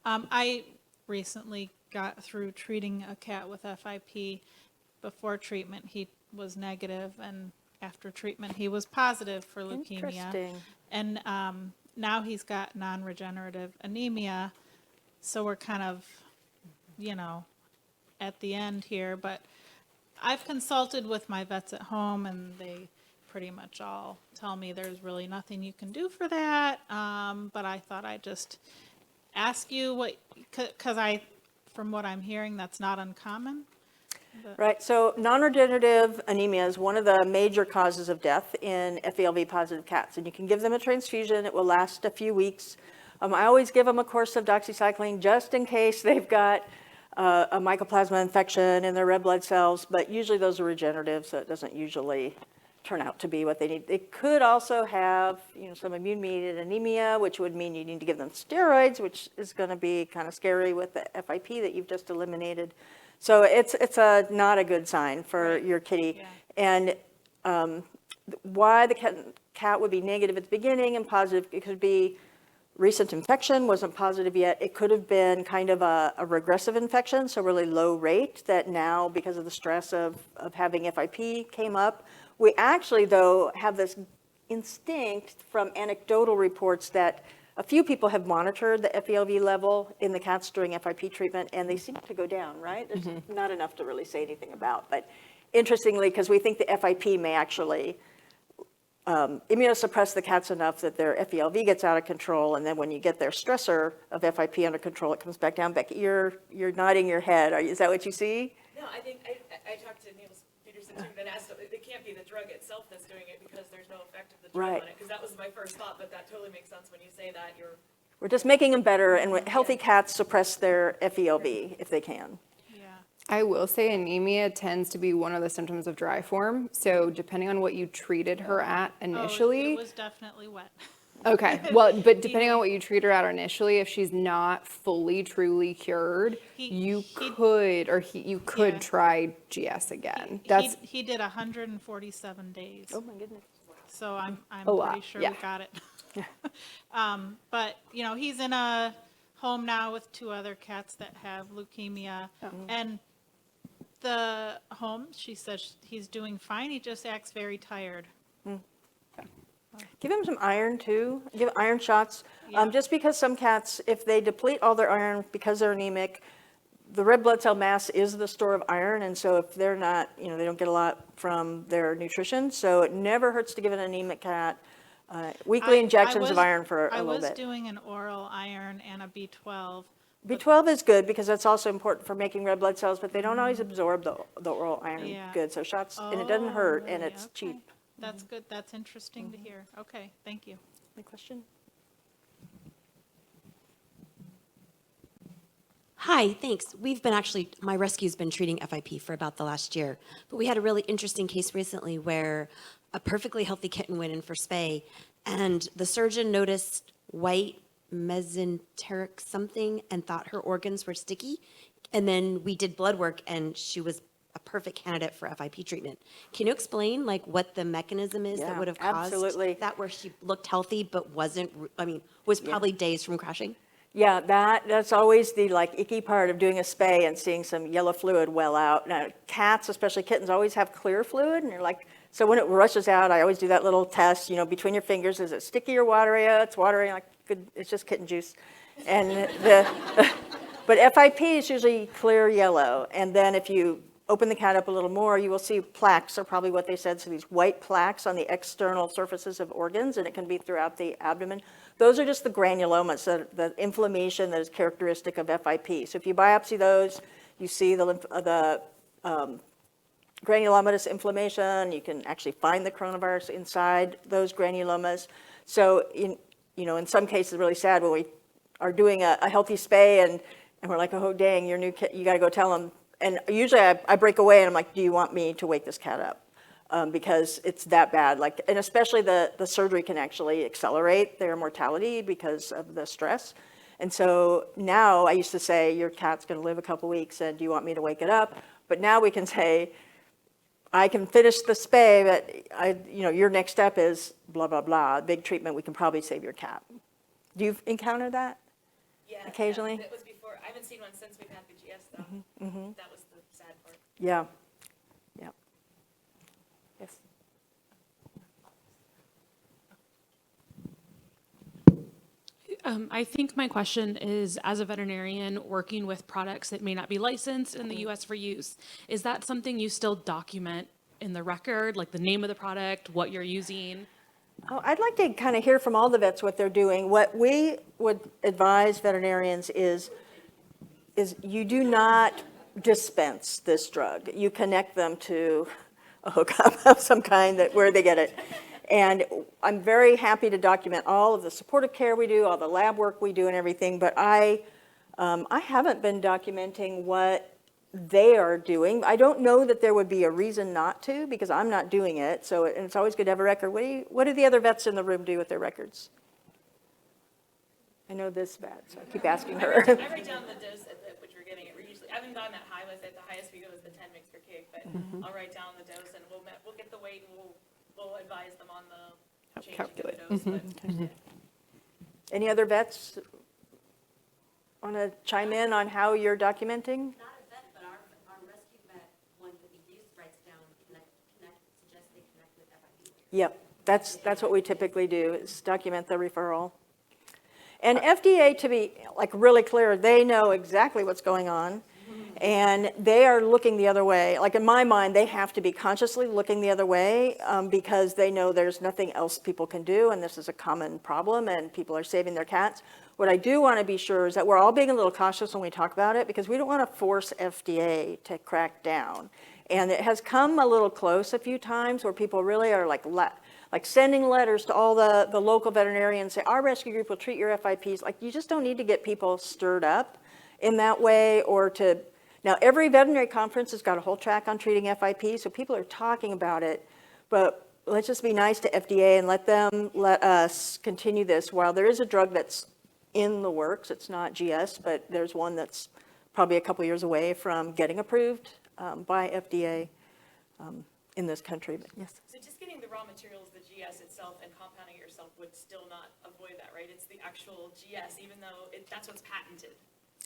I recently got through treating a cat with FIP. Before treatment, he was negative, and after treatment, he was positive for leukemia. Interesting. And now he's got non-regenerative anemia, so we're kind of, at the end here. But I've consulted with my vets at home, and they pretty much all tell me there's really nothing you can do for that. But I thought I'd just ask you because from what I'm hearing, that's not uncommon. Right, so non-regenerative anemia is one of the major causes of death in FeLV positive cats, and you can give them a transfusion. It will last a few weeks. I always give them a course of doxycycline just in case they've got a mycoplasma infection in their red blood cells, but usually those are regenerative, so it doesn't usually turn out to be what they need. They could also have some immune-mediated anemia, which would mean you need to give them steroids, which is going to be kind of scary with the FIP that you've just eliminated. So it's not a good sign for your kitty. Yeah. And why the cat would be negative at the beginning and positive, it could be recent infection, wasn't positive yet. It could have been kind of a regressive infection, so really low rate that now, because of the stress of having FIP came up. We actually, though, have this instinct from anecdotal reports that a few people have monitored the FeLV level in the cats during FIP treatment, and they seem to go down, right? There's not enough to really say anything about. But interestingly, because we think the FIP may actually immunosuppress the cats enough that their FeLV gets out of control, and then when you get their stressor of FIP under control, it comes back down. Becky, you're nodding your head. Is that what you see? No, I think I talked to Niels Peterson too, and asked it can't be the drug itself that's doing it because there's no effect of the drug on it. Because that was my first thought, but that totally makes sense when you say that. We're just making them better, and healthy cats suppress their FeLV if they can. I will say anemia tends to be one of the symptoms of dry form. So depending on what you treated her at initially. It was definitely wet. Okay, well, but depending on what you treat her at initially, if she's not fully, truly cured, you could try GS again. He did 147 days. Oh my goodness. So I'm pretty sure we got it. But, he's in a home now with 2 other cats that have leukemia. And the home, she says he's doing fine. He just acts very tired. Give them some iron too. Give iron shots. Yeah. Just because some cats, if they deplete all their iron because they're anemic, the red blood cell mass is the store of iron, and so if they're not, they don't get a lot from their nutrition. So it never hurts to give an anemic cat weekly injections of iron for a little I was bit. doing an oral iron and a B12. B12 is good because that's also important for making red blood cells, but they don't always absorb the oral iron Yeah. good. So shots, and it doesn't hurt, and really? it's Okay. cheap. That's good. That's interesting to hear. Okay, thank you. Any question? Hi, thanks. My rescue's been treating FIP for about the last year, but we had a really interesting case recently where a perfectly healthy kitten went in for spay, and the surgeon noticed white mesenteric something and thought her organs were sticky. And then we did blood work, and she was a perfect candidate for FIP treatment. Can you explain what the mechanism is that Yeah, would have caused absolutely. that, where she looked healthy but was probably days from crashing? Yeah, that's always the icky part of doing a spay and seeing some yellow fluid well out. Now, cats, especially kittens, always have clear fluid, and you're so when it rushes out, I always do that little test, between your fingers. Is it sticky or watery? It's watery. Good, it's just kitten juice. And but FIP is usually clear yellow, and then if you open the cat up a little more, you will see plaques are probably what they said. So these white plaques on the external surfaces of organs, and it can be throughout the abdomen. Those are just the granulomas, the inflammation that is characteristic of FIP. So if you biopsy those, you see the granulomatous inflammation. You can actually find the coronavirus inside those granulomas. So in some cases, really sad when we are doing a healthy spay and we're like, oh dang, your new kit, you got to go tell them. And usually I break away and I'm like, do you want me to wake this cat up? Because it's that bad. And especially the surgery can actually accelerate their mortality because of the stress. And so now I used to say, your cat's going to live a couple weeks, and do you want me to wake it up? But now we can say, I can finish the spay, but your next step is blah, blah, blah, big treatment. We can probably save your cat. Do you encounter that? Yeah. Occasionally? That was before. I haven't seen one since we've had the GS though. That was the sad part. Yeah. Yeah. Yes. I think my question is, as a veterinarian working with products that may not be licensed in the U.S. for use, is that something you still document in the record, like the name of the product, what you're using? Oh, I'd like to kind of hear from all the vets what they're doing. What we would advise veterinarians is you do not dispense this drug. You connect them to a hookup of some kind where they get it. And I'm very happy to document all of the supportive care we do, all the lab work we do and everything, but I haven't been documenting what they are doing. I don't know that there would be a reason not to, because I'm not doing it. So, and it's always good to have a record. What do the other vets in the room do with their records? I know this vet, so I keep asking her. I write down the dose at which we're getting it. I haven't gone that high with it. The highest we go is the 10 mg per kg, but I'll write down the dose and we'll get the weight and we'll advise them on the changing Calculate. of the dose. But, yeah. Any other vets want to chime in on how you're documenting? Not a vet, but our rescue vet, one that we use, writes down, suggests they connect with FIP. Yep, that's what we typically do, is document the referral. And FDA, to be really clear, they know exactly what's going on, and they are looking the other way. In my mind, they have to be consciously looking the other way because they know there's nothing else people can do, and this is a common problem, and people are saving their cats. What I do want to be sure is that we're all being a little cautious when we talk about it, because we don't want to force FDA to crack down. And it has come a little close a few times where people really are sending letters to all the local veterinarians, say, our rescue group will treat your FIPs. You just don't need to get people stirred up in that way, now every veterinary conference has got a whole track on treating FIP, so people are talking about it, but let's just be nice to FDA and let us continue this. While there is a drug that's in the works, it's not GS, but there's one that's probably a couple years away from getting approved by FDA in this country. But yes. So just getting the raw materials, the GS itself, and compounding it yourself would still not avoid that, right? It's the actual GS, even though that's what's patented,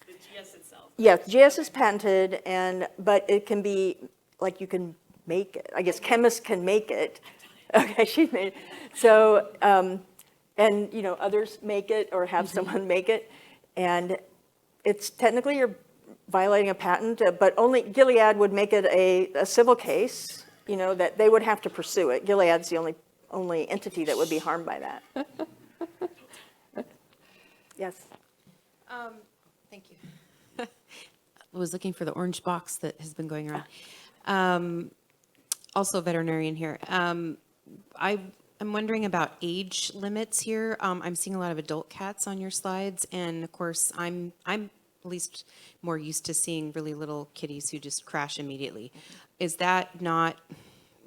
the GS itself. Yeah, GS is patented, but it can be, you can make it. I guess chemists can make it. Okay, she made it. So, and, you know, others make it or have someone make it. And it's technically you're violating a patent, but only Gilead would make it a civil case, you know, that they would have to pursue it. Gilead's the only entity that would be harmed by that. Yes. Thank you. I was looking for the orange box that has been going around. Also a veterinarian here. I'm wondering about age limits here. I'm seeing a lot of adult cats on your slides, and of course, I'm at least more used to seeing really little kitties who just crash immediately. Is that not,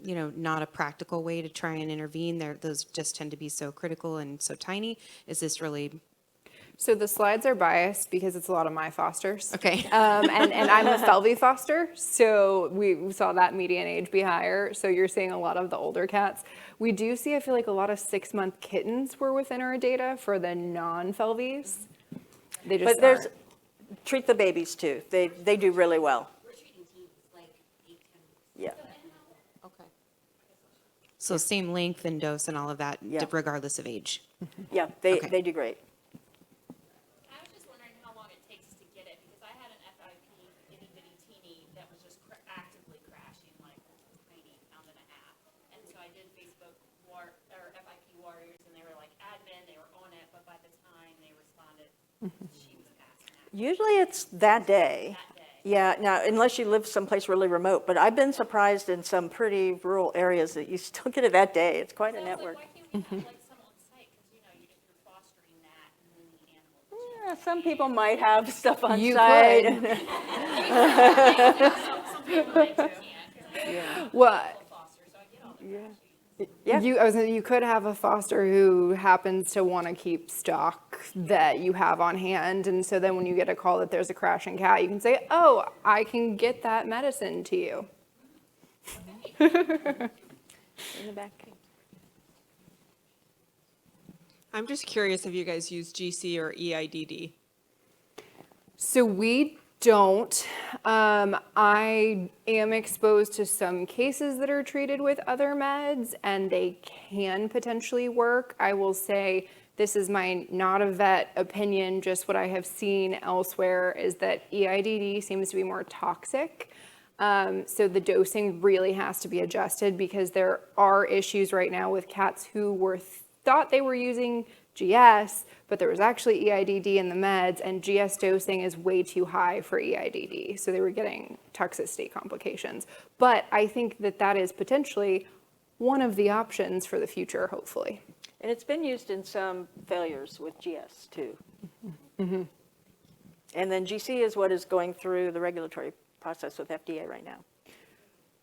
you know, not a practical way to try and intervene? Those just tend to be so critical and so tiny. Is this really? So the slides are biased because it's a lot of my fosters. Okay. And I'm a FeLV foster, so we saw that median age be higher. So you're seeing a lot of the older cats. We do see, I feel like, a lot of 6-month kittens were within our data for the non-FeLVs. They just But there's, aren't. treat the babies too. They do really well. We're treating teens like 8, 10 Yeah. Okay. So same length and dose and all of that, Yeah. regardless of age. Yeah, Okay. they do great. I was just wondering how long it takes to get it, because I had an FIP itty bitty teeny that was just actively crashing, like tiny pound and a half. And so I did Facebook FIP warriors, and they were like admin, they were on it, but by the time they responded, she was passing out. Usually it's that day. That day. Yeah, now, unless you live someplace really remote, but I've been surprised in some pretty rural areas that you still get it that day. It's quite a So I was network. like, why can't we have like some on site? Because you know, you're fostering that, and then the animal. Yeah, some people might have stuff on You site. could. Some people like to, yeah. What? Foster, so I get all the Yeah. You could have a foster who happens to want to keep stock that you have on hand, and so then when you get a call that there's a crashing cat, you can say, "Oh, I can get that medicine to you." In the back. I'm just curious if you guys use GC or EIDD. So we don't. I am exposed to some cases that are treated with other meds, and they can potentially work. I will say this is my not a vet opinion, just what I have seen elsewhere is that EIDD seems to be more toxic. So the dosing really has to be adjusted because there are issues right now with cats who thought they were using GS, but there was actually EIDD in the meds, and GS dosing is way too high for EIDD. So they were getting toxicity complications. But I think that is potentially one of the options for the future, hopefully. And it's been used in some failures with GS too. And then GC is what is going through the regulatory process with FDA right now.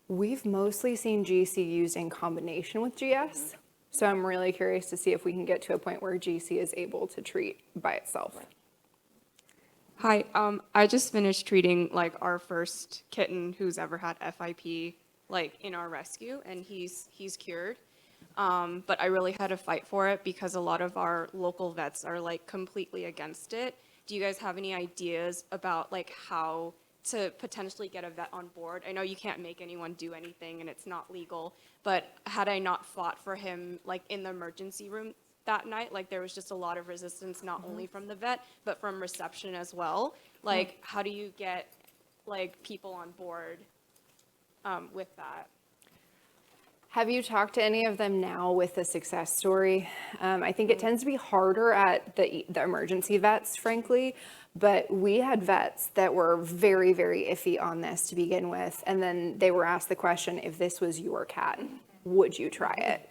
We've mostly seen GC used in combination with GS. So I'm really curious to see if we can get to a point where GC is able to treat by itself. Hi, I just finished treating like our first kitten who's ever had FIP like in our rescue, and he's cured. But I really had to fight for it because a lot of our local vets are like completely against it. Do you guys have any ideas about like how to potentially get a vet on board? I know you can't make anyone do anything and it's not legal, but had I not fought for him like in the emergency room that night, like there was just a lot of resistance, not only from the vet, but from reception as well. Like, how do you get like people on board with that? Have you talked to any of them now with the success story? I think it tends to be harder at the emergency vets, frankly, but we had vets that were very, very iffy on this to begin with, and then they were asked the question, if this was your cat, would you try it?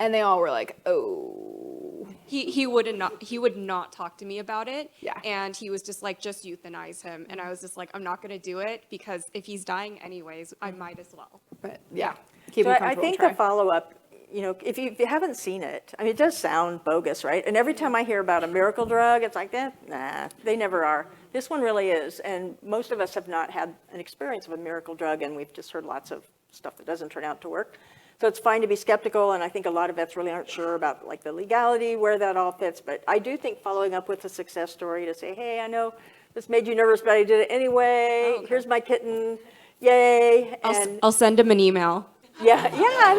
And they all were like, oh. He would not talk to me about it. Yeah. And he was just like, just euthanize him. And I was just like, I'm not going to do it because if he's dying anyways, I might as well. But yeah, keep So them I comfortable. think try. the follow-up, you know, if you haven't seen it, I mean, it does sound bogus, right? And every time I hear about a miracle drug, it's like, nah, they never are. This one really is. And most of us have not had an experience of a miracle drug, and we've just heard lots of stuff that doesn't turn out to work. So it's fine to be skeptical, and I think a lot of vets really aren't sure about like the legality, where that all fits. But I do think following up with a success story to say, hey, I know this made you nervous, but I did it anyway. okay. Here's my kitten. Yay. And I'll send him an email. Yeah, I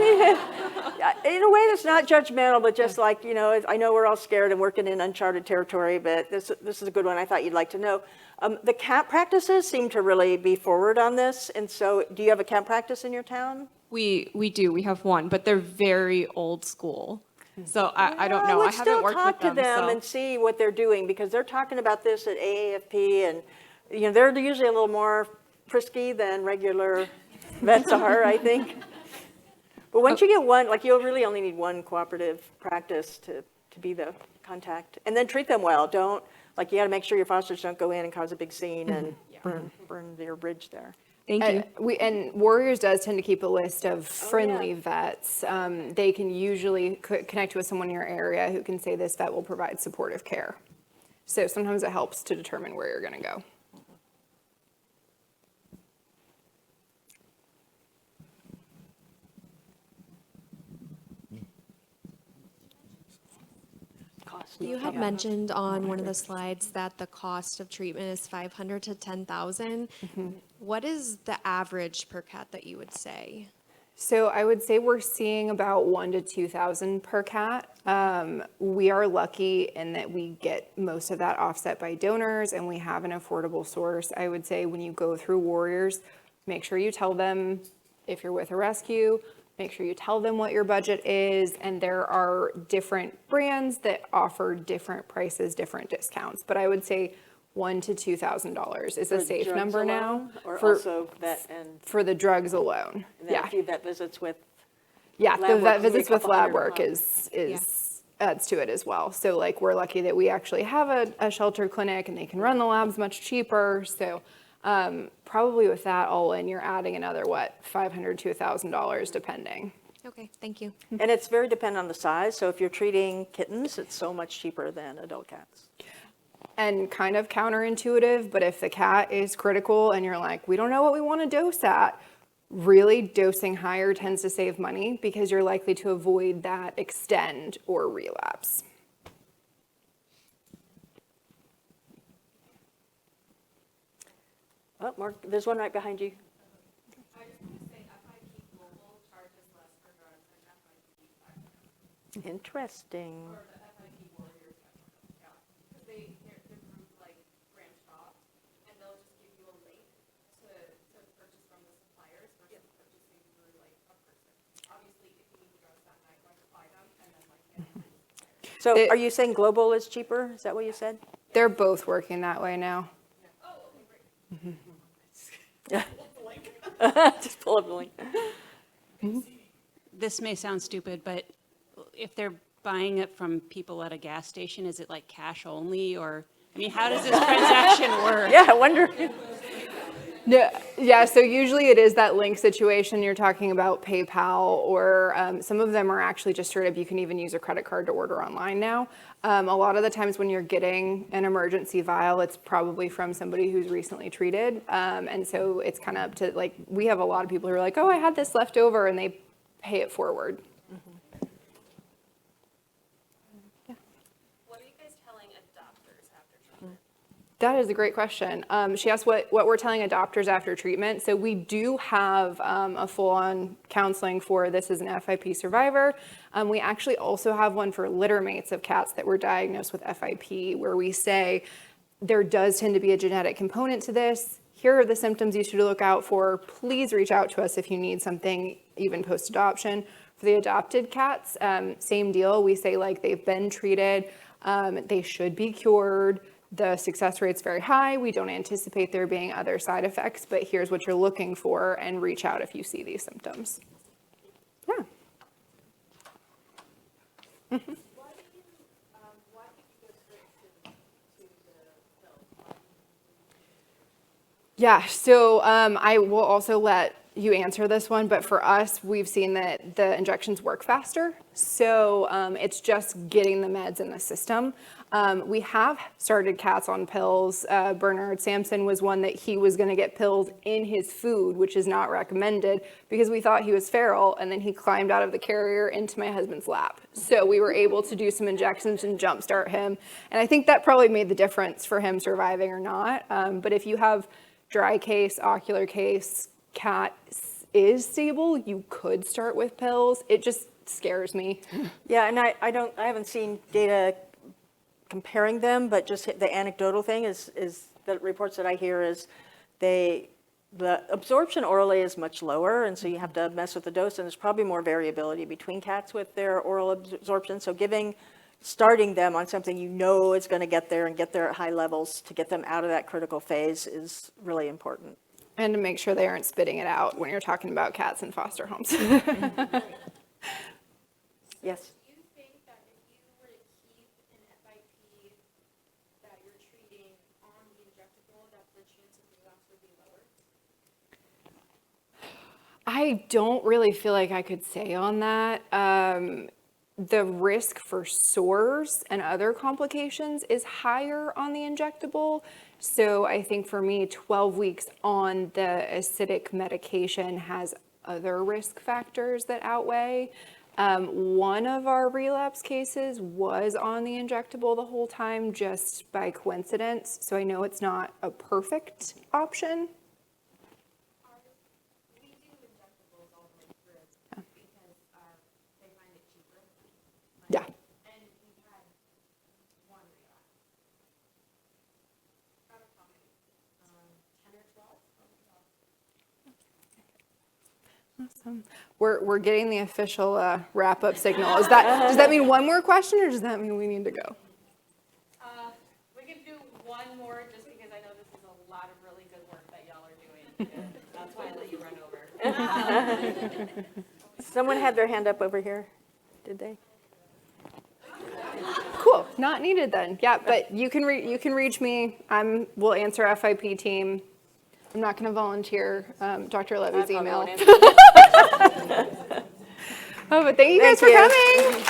mean, in a way that's not judgmental, but just like, I know we're all scared and working in uncharted territory, but this is a good one I thought you'd like to know. The cat practices seem to really be forward on this, and so do you have a cat practice in your town? We do. We have one, but they're very old school. So I don't know. I haven't worked with Talk to them. them So. and see what they're doing, because they're talking about this at AAFP, and they're usually a little more frisky than regular vets are, I think. But once you get one, like you'll really only need one cooperative practice to be the contact, and then treat them well. Don't, like, you got to make sure your fosters don't go in and cause a big scene and burn their bridge there. Thank you. And Warriors does tend to keep a list of friendly vets. They can usually connect with someone in your area who can say this vet will provide supportive care. So sometimes it helps to determine where you're going to go. You had mentioned on one of the slides that the cost of treatment is 500 to 10,000. What is the average per cat that you would say? So I would say we're seeing about 1,000 to 2,000 per cat. We are lucky in that we get most of that offset by donors, and we have an affordable source. I would say when you go through Warriors, make sure you tell them if you're with a rescue, make sure you tell them what your budget is, and there are different brands that offer different prices, different discounts. But I would say $1,000 to $2,000 is a safe drugs number now. alone, or also vet and For the drugs alone, then yeah. a few vet visits with Yeah, lab the work vet is maybe a visits with couple lab hundred a work pop. is adds to it as well. So like we're lucky that we actually have a shelter clinic and they can run the labs much cheaper. So probably with that all in, you're adding another $500 to $1,000 depending. Okay, thank you. And it's very dependent on the size. So if you're treating kittens, it's so much cheaper than adult cats. And kind of counterintuitive, but if the cat is critical and you're like, we don't know what we want to dose at, really dosing higher tends to save money because you're likely to avoid that extend or relapse. Oh, Mark, there's one right behind you. Interesting. So are you saying global is cheaper? Is that what you said? They're both working that way now. Just pull up the link. This may sound stupid, but if they're buying it from people at a gas station, is it like cash only, or, I mean, how does this transaction work? Yeah, I wonder. No, yeah, so usually it is that link situation. You're talking about PayPal, or some of them are actually just straight up, you can even use a credit card to order online now. A lot of the times when you're getting an emergency vial, it's probably from somebody who's recently treated. And so it's kind of up to, like, we have a lot of people who are like, oh, I had this left over, and they pay it forward. That is a great question. She asked what we're telling adopters after treatment. So we do have a full-on counseling for this as an FIP survivor. We actually also have one for litter mates of cats that were diagnosed with FIP, where we say there does tend to be a genetic component to this. Here are the symptoms you should look out for. Please reach out to us if you need something, even post-adoption. For the adopted cats, same deal. We say like they've been treated, they should be cured. The success rate's very high. We don't anticipate there being other side effects, but here's what you're looking for, and reach out if you see these symptoms. Yeah. Yeah, so I will also let you answer this one, but for us, we've seen that the injections work faster. So it's just getting the meds in the system. We have started cats on pills. Bernard Sampson was one that he was gonna get pills in his food, which is not recommended because we thought he was feral, and then he climbed out of the carrier into my husband's lap. So we were able to do some injections and jumpstart him. And I think that probably made the difference for him surviving or not. But if you have dry case, ocular case, cat is stable, you could start with pills. It just scares me. Yeah, and I haven't seen data comparing them, but just the anecdotal thing is the reports that I hear is the absorption orally is much lower, and so you have to mess with the dose, and there's probably more variability between cats with their oral absorption. So starting them on something you know is going to get there and get there at high levels to get them out of that critical phase is really important. And to make sure they aren't spitting it out when you're talking about cats in foster homes. Yes. Do you think that if you were to keep an FIP that you're treating on the injectable, that the chance of relapse would be lower? I don't really feel like I could say on that. The risk for sores and other complications is higher on the injectable. So I think for me, 12 weeks on the acidic medication has other risk factors that outweigh. One of our relapse cases was on the injectable the whole time just by coincidence. So I know it's not a perfect option. We do injectables all the way through because they find it cheaper. Yeah. And we've had one relapse. Out of how many? 10 or 12? Awesome. We're getting the official wrap-up signal. Does that mean one more question, or does that mean we need to go? We can do one more just because I know this is a lot of really good work that y'all are doing. That's why I let you run over. Someone had their hand up over here, did they? Cool. Not needed then. Yeah, but you can reach me. We'll answer FIP team. I'm not going to volunteer Dr. Levy's email. Oh, but thank you guys for coming.